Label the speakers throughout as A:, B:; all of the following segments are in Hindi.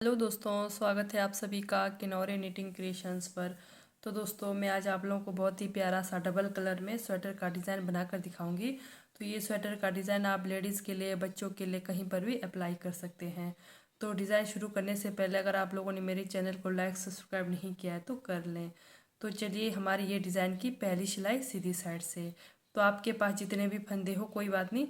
A: हेलो दोस्तों, स्वागत है आप सभी का किनौरे निटिंग क्रिएशंस पर। तो दोस्तों, मैं आज आप लोगों को बहुत ही प्यारा सा डबल कलर में स्वेटर का डिज़ाइन बनाकर दिखाऊंगी। तो ये स्वेटर का डिज़ाइन आप लेडीज़ के लिए, बच्चों के लिए कहीं पर भी अप्लाई कर सकते हैं। तो डिज़ाइन शुरू करने से पहले अगर आप लोगों ने मेरे चैनल को लाइक सब्सक्राइब नहीं किया है तो कर लें। तो चलिए, हमारी ये डिज़ाइन की पहली सिलाई सीधी साइड से। तो आपके पास जितने भी फंदे हो कोई बात नहीं।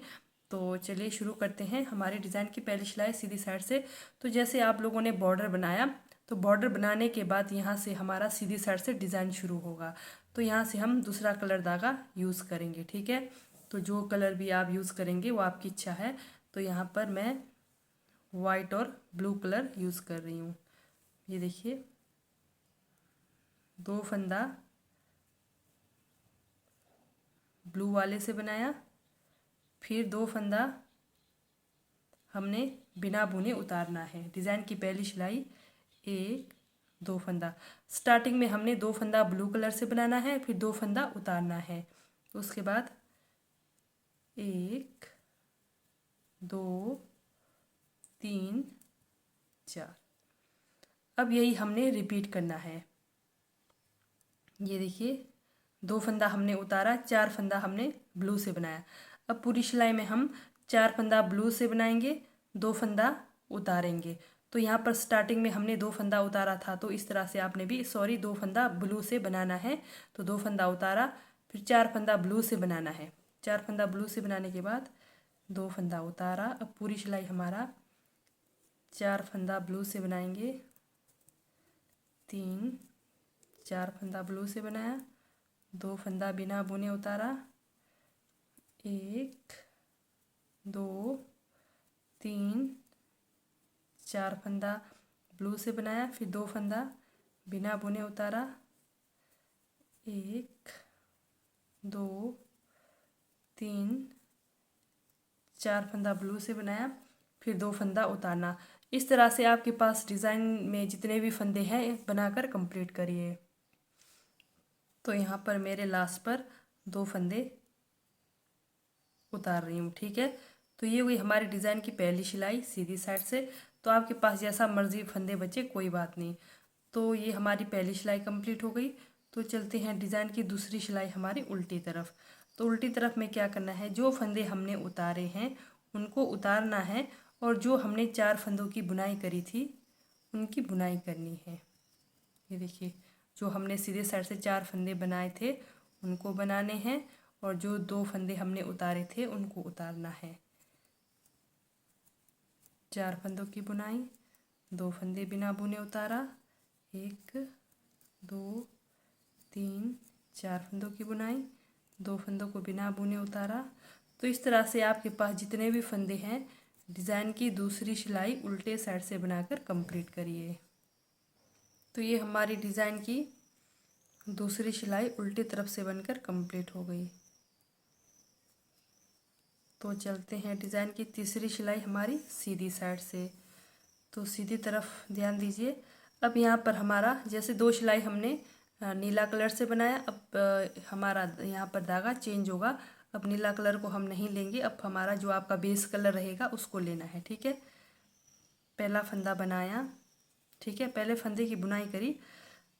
A: तो चलिए शुरू करते हैं हमारे डिज़ाइन की पहली सिलाई सीधी साइड से। तो जैसे आप लोगों ने बॉर्डर बनाया, तो बॉर्डर बनाने के बाद यहाँ से हमारा सीधी साइड से डिज़ाइन शुरू होगा। तो यहाँ से हम दूसरा कलर धागा यूज़ करेंगे, ठीक है। तो जो कलर भी आप यूज़ करेंगे वो आपकी इच्छा है। तो यहाँ पर मैं वाइट और ब्लू कलर यूज़ कर रही हूँ। ये देखिए, दो फंदा ब्लू वाले से बनाया, फिर दो फंदा हमने बिना बुने उतारना है। डिज़ाइन की पहली सिलाई, एक दो फंदा। स्टार्टिंग में हमने दो फंदा ब्लू कलर से बनाना है, फिर दो फंदा उतारना है। उसके बाद एक, दो, तीन, चार। अब यही हमने रिपीट करना है। ये देखिए, दो फंदा हमने उतारा, चार फंदा हमने ब्लू से बनाया। अब पूरी सिलाई में हम चार फंदा ब्लू से बनाएंगे, दो फंदा उतारेंगे। तो यहाँ पर स्टार्टिंग में हमने दो फंदा उतारा था, तो इस तरह से आपने भी दो फंदा ब्लू से बनाना है। तो दो फंदा उतारा, फिर चार फंदा ब्लू से बनाना है। चार फंदा ब्लू से बनाने के बाद दो फंदा उतारा। अब पूरी सिलाई हमारा चार फंदा ब्लू से बनाएंगे, तीन, चार फंदा ब्लू से बनाया, दो फंदा बिना बुने उतारा, एक, दो, तीन, चार फंदा ब्लू से बनाया, फिर दो फंदा बिना बुने उतारा, एक, दो, तीन, चार फंदा ब्लू से बनाया, फिर दो फंदा उतारना। इस तरह से आपके पास डिज़ाइन में जितने भी फंदे हैं बनाकर कंप्लीट करिए। तो यहाँ पर मेरे लास्ट पर दो फंदे उतार रही हूँ, ठीक है। तो ये हुई हमारी डिज़ाइन की पहली सिलाई सीधी साइड से। तो आपके पास जैसा मर्जी फंदे बचे कोई बात नहीं। तो ये हमारी पहली सिलाई कंप्लीट हो गई। तो चलते हैं डिज़ाइन की दूसरी सिलाई हमारी उल्टी तरफ। तो उल्टी तरफ में क्या करना है, जो फंदे हमने उतारे हैं उनको उतारना है, और जो हमने चार फंदों की बुनाई करी थी उनकी बुनाई करनी है। ये देखिए, जो हमने सीधे साइड से चार फंदे बनाए थे उनको बनाने हैं, और जो दो फंदे हमने उतारे थे उनको उतारना है। चार फंदों की बुनाई, दो फंदे बिना बुने उतारा, एक, दो, तीन, चार फंदों की बुनाई, दो फंदों को बिना बुने उतारा। तो इस तरह से आपके पास जितने भी फंदे हैं डिज़ाइन की दूसरी सिलाई उल्टे साइड से बनाकर कंप्लीट करिए। तो ये हमारी डिज़ाइन की दूसरी सिलाई उल्टी तरफ से बनकर कंप्लीट हो गई। तो चलते हैं डिज़ाइन की तीसरी सिलाई हमारी सीधी साइड से। तो सीधी तरफ ध्यान दीजिए। अब यहाँ पर हमारा जैसे दो सिलाई हमने नीला कलर से बनाया, अब हमारा यहाँ पर धागा चेंज होगा। अब नीला कलर को हम नहीं लेंगे, अब हमारा जो आपका बेस कलर रहेगा उसको लेना है, ठीक है। पहला फंदा बनाया, ठीक है, पहले फंदे की बुनाई करी।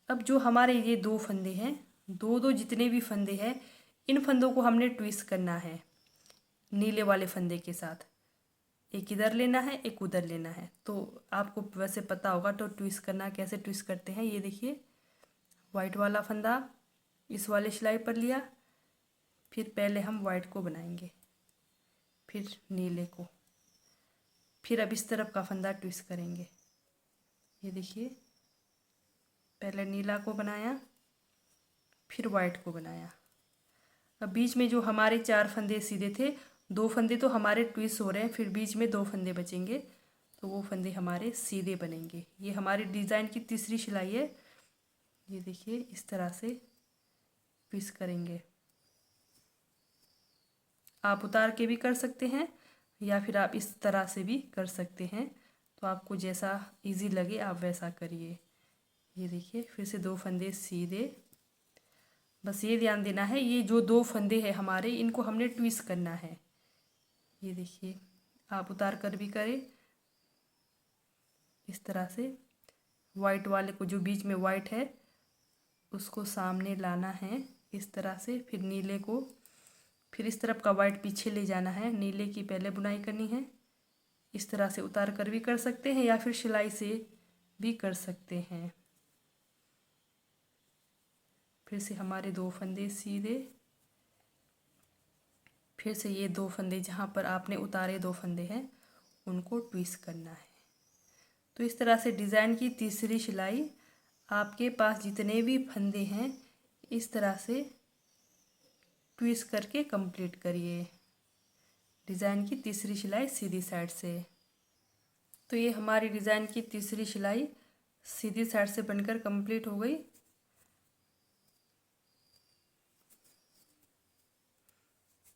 A: अब जो हमारे ये दो फंदे हैं, दो दो जितने भी फंदे हैं, इन फंदों को हमने ट्विस्ट करना है नीले वाले फंदे के साथ। एक इधर लेना है, एक उधर लेना है। तो आपको वैसे पता होगा तो ट्विस्ट करना कैसे ट्विस्ट करते हैं। ये देखिए, वाइट वाला फंदा इस वाले सिलाई पर लिया, फिर पहले हम वाइट को बनाएंगे, फिर नीले को, फिर अब इस तरफ का फंदा ट्विस्ट करेंगे। ये देखिए, पहले नीला को बनाया, फिर वाइट को बनाया। अब बीच में जो हमारे चार फंदे सीधे थे, दो फंदे तो हमारे ट्विस्ट हो रहे हैं, फिर बीच में दो फंदे बचेंगे, तो वो फंदे हमारे सीधे बनेंगे। ये हमारी डिज़ाइन की तीसरी सिलाई है। ये देखिए, इस तरह से ट्विस्ट करेंगे। आप उतार के भी कर सकते हैं या फिर आप इस तरह से भी कर सकते हैं। तो आपको जैसा इजी लगे आप वैसा करिए। ये देखिए, फिर से दो फंदे सीधे। बस ये ध्यान देना है, ये जो दो फंदे हैं हमारे इनको हमने ट्विस्ट करना है। ये देखिए, आप उतार कर भी करें, इस तरह से वाइट वाले को, जो बीच में वाइट है उसको सामने लाना है इस तरह से। फिर नीले को, फिर इस तरफ का वाइट पीछे ले जाना है, नीले की पहले बुनाई करनी है। इस तरह से उतार कर भी कर सकते हैं या फिर सिलाई से भी कर सकते हैं। फिर से हमारे 2 फंदे सीधे, फिर से ये 2 फंदे जहाँ पर आपने उतारे 2 फंदे हैं उनको ट्विस्ट करना है। तो इस तरह से डिज़ाइन की तीसरी सिलाई, आपके पास जितने भी फंदे हैं इस तरह से ट्विस्ट करके कंप्लीट करिए डिज़ाइन की तीसरी सिलाई सीधी साइड से। तो ये हमारी डिज़ाइन की तीसरी सिलाई सीधी साइड से बनकर कंप्लीट हो गई।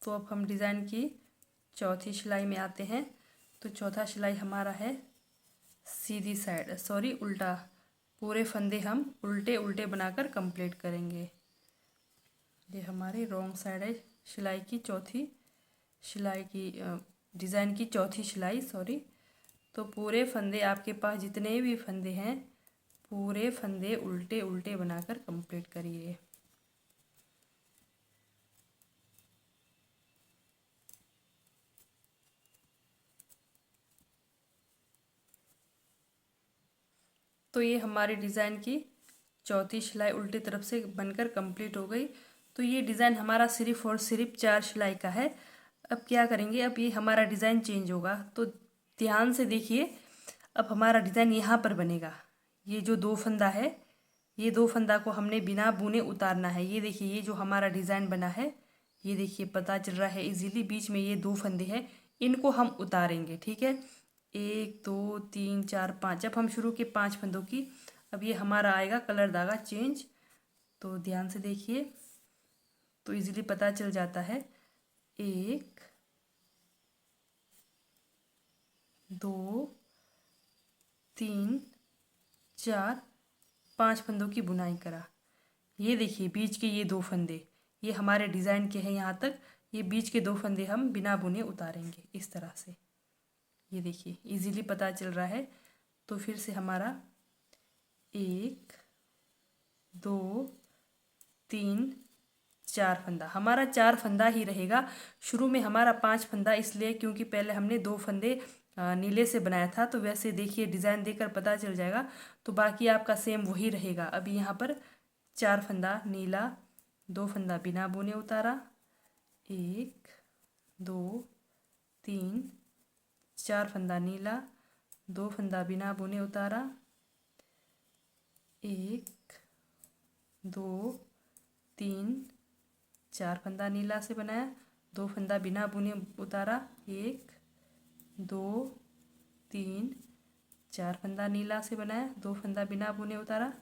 A: तो अब हम डिज़ाइन की चौथी सिलाई में आते हैं। तो चौथा सिलाई हमारा है सीधी साइड, सॉरी उल्टा, पूरे फंदे हम उल्टे उल्टे बनाकर कंप्लीट करेंगे। ये हमारी रॉन्ग साइड है सिलाई की चौथी सिलाई की, डिज़ाइन की चौथी सिलाई, सॉरी। तो पूरे फंदे, आपके पास जितने भी फंदे हैं पूरे फंदे उल्टे उल्टे बनाकर कंप्लीट करिए। तो ये हमारी डिज़ाइन की चौथी सिलाई उल्टी तरफ से बनकर कंप्लीट हो गई। तो ये डिज़ाइन हमारा सिर्फ और सिर्फ 4 सिलाई का है। अब क्या करेंगे, अब ये हमारा डिज़ाइन चेंज होगा। तो ध्यान से देखिए, अब हमारा डिज़ाइन यहाँ पर बनेगा। ये जो 2 फंदा है, ये 2 फंदा को हमने बिना बुने उतारना है। ये देखिए, ये जो हमारा डिज़ाइन बना है, ये देखिए पता चल रहा है इजीली, बीच में ये 2 फंदे हैं, इनको हम उतारेंगे। ठीक है, 1 2 3 4 5, जब हम शुरू के 5 फंदों की, अब ये हमारा आएगा कलर धागा चेंज। तो ध्यान से देखिए तो इजीली पता चल जाता है। 1 2 3 4 5 फंदों की बुनाई करा। ये देखिए बीच के ये 2 फंदे, ये हमारे डिज़ाइन के हैं यहाँ तक। ये बीच के 2 फंदे हम बिना बुने उतारेंगे इस तरह से। ये देखिए इजीली पता चल रहा है। तो फिर से हमारा 1 2 3 4 फंदा, हमारा 4 फंदा ही रहेगा। शुरू में हमारा 5 फंदा इसलिए क्योंकि पहले हमने 2 फंदे नीले से बनाया था। तो वैसे देखिए डिज़ाइन देखकर पता चल जाएगा। तो बाकी आपका सेम वही रहेगा। अभी यहाँ पर 4 फंदा नीला, 2 फंदा बिना बुने उतारा, 1 2 3 4 फंदा नीला, 2 फंदा बिना बुने उतारा, 1 2 3 4 फंदा नीला से बनाया, 2 फंदा बिना बुने उतारा, 1 2 3 4 फंदा नीला से बनाया, 2 फंदा बिना बुने उतारा,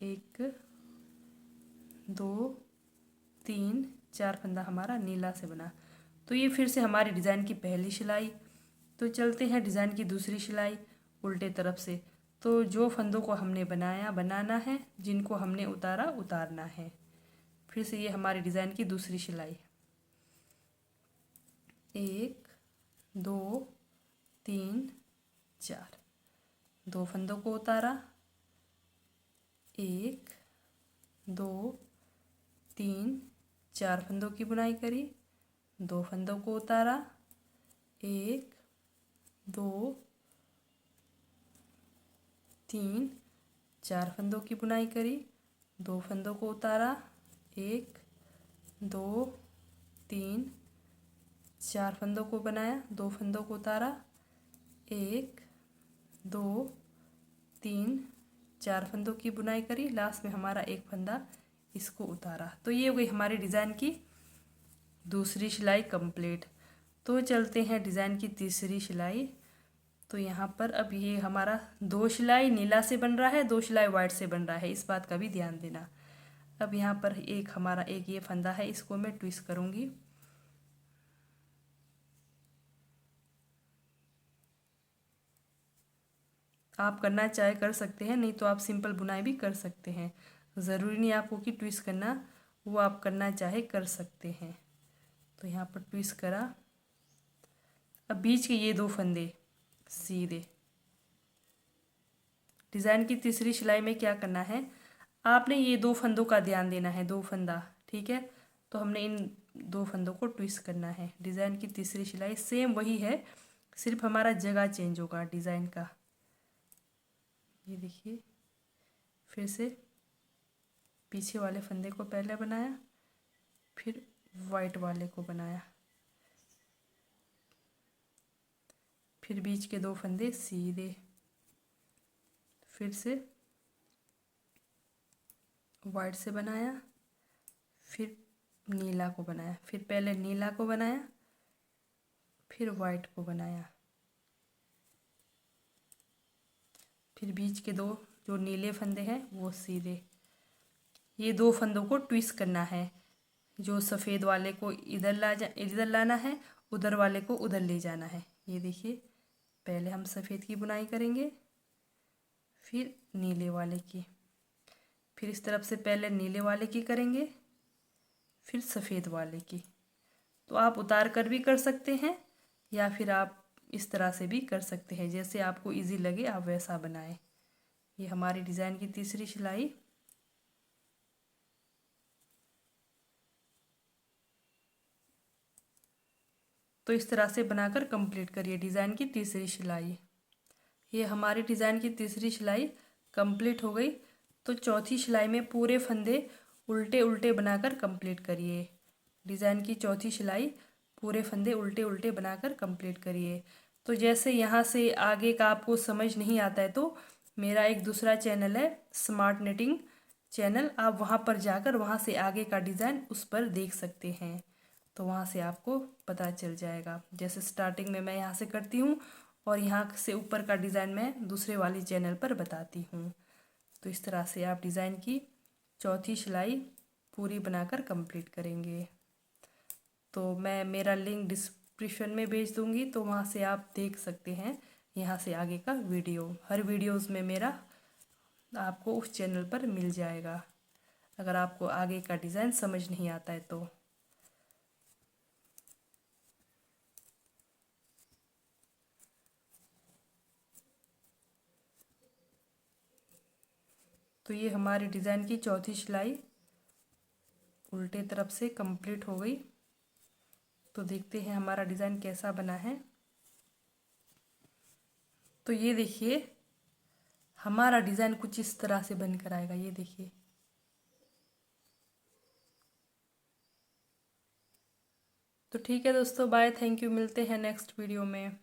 A: 1 2 3 4 फंदा हमारा नीला से बना। तो ये फिर से हमारी डिज़ाइन की पहली सिलाई। तो चलते हैं डिज़ाइन की दूसरी सिलाई उल्टे तरफ से। तो जो फंदों को हमने बनाना है, जिनको हमने उतारा उतारना है। फिर से ये हमारी डिज़ाइन की दूसरी सिलाई, 1 2 3 4, 2 फंदों को उतारा, 1 2 3 4 फंदों की बुनाई करी, 2 फंदों को उतारा, 1 2 3 4 फंदों की बुनाई करी, 2 फंदों को उतारा, 1 2 3 4 फंदों को बनाया, 2 फंदों को उतारा, 1 2 3 4 फंदों की बुनाई करी, लास्ट में हमारा 1 फंदा इसको उतारा। तो ये हो गई हमारी डिज़ाइन की दूसरी सिलाई कंप्लीट। तो चलते हैं डिज़ाइन की तीसरी सिलाई। तो यहाँ पर अब ये हमारा 2 सिलाई नीला से बन रहा है, 2 सिलाई वाइट से बन रहा है, इस बात का भी ध्यान देना। अब यहाँ पर हमारा एक ये फंदा है, इसको मैं ट्विस्ट करूँगी। आप करना चाहे कर सकते हैं, नहीं तो आप सिंपल बुनाई भी कर सकते हैं। ज़रूरी नहीं आपको कि ट्विस्ट करना, वो आप करना चाहे कर सकते हैं। तो यहाँ पर ट्विस्ट करा। अब बीच के ये 2 फंदे सीधे, डिज़ाइन की तीसरी सिलाई में क्या करना है, आपने ये 2 फंदों का ध्यान देना है, 2 फंदा, ठीक है। तो हमने इन 2 फंदों को ट्विस्ट करना है। डिज़ाइन की तीसरी सिलाई सेम वही है, सिर्फ हमारा जगह चेंज होगा डिज़ाइन का। ये देखिए, फिर से पीछे वाले फंदे को पहले बनाया, फिर वाइट वाले को बनाया, फिर बीच के 2 फंदे सीधे, फिर से वाइट से बनाया, फिर नीला को बनाया, फिर पहले नीला को बनाया, फिर वाइट को बनाया, फिर बीच के 2 जो नीले फंदे हैं वो सीधे। ये 2 फंदों को ट्विस्ट करना है, जो सफ़ेद वाले को इधर लाना है, उधर वाले को उधर ले जाना है। ये देखिए, पहले हम सफ़ेद की बुनाई करेंगे, फिर नीले वाले की, फिर इस तरफ से पहले नीले वाले की करेंगे, फिर सफ़ेद वाले की। तो आप उतार कर भी कर सकते हैं या फिर आप इस तरह से भी कर सकते हैं, जैसे आपको इजी लगे आप वैसा बनाएं। ये हमारी डिज़ाइन की तीसरी सिलाई। तो इस तरह से बनाकर कंप्लीट करिए डिज़ाइन की तीसरी सिलाई। ये हमारी डिज़ाइन की तीसरी सिलाई कंप्लीट हो गई। तो चौथी सिलाई में पूरे फंदे उल्टे उल्टे बनाकर कंप्लीट करिए। डिज़ाइन की चौथी सिलाई पूरे फंदे उल्टे उल्टे बनाकर कंप्लीट करिए। तो जैसे यहाँ से आगे का आपको समझ नहीं आता है तो मेरा एक दूसरा चैनल है स्मार्ट नेटिंग चैनल, आप वहाँ पर जाकर वहाँ से आगे का डिज़ाइन उस पर देख सकते हैं। तो वहाँ से आपको पता चल जाएगा। जैसे स्टार्टिंग में मैं यहाँ से करती हूँ और यहाँ से ऊपर का डिज़ाइन मैं दूसरे वाली चैनल पर बताती हूँ। तो इस तरह से आप डिज़ाइन की चौथी सिलाई पूरी बनाकर कंप्लीट करेंगे। तो मैं मेरा लिंक डिस्क्रिप्शन में भेज दूँगी, तो वहाँ से आप देख सकते हैं यहाँ से आगे का वीडियो। हर वीडियोज़ में मेरा आपको उस चैनल पर मिल जाएगा, अगर आपको आगे का डिज़ाइन समझ नहीं आता है तो। तो ये हमारी डिज़ाइन की चौथी सिलाई उल्टे तरफ से कंप्लीट हो गई। तो देखते हैं हमारा डिज़ाइन कैसा बना है। तो ये देखिए, हमारा डिज़ाइन कुछ इस तरह से बनकर आएगा। ये देखिए, तो ठीक है दोस्तों, बाय, थैंक यू, मिलते हैं नेक्स्ट वीडियो में।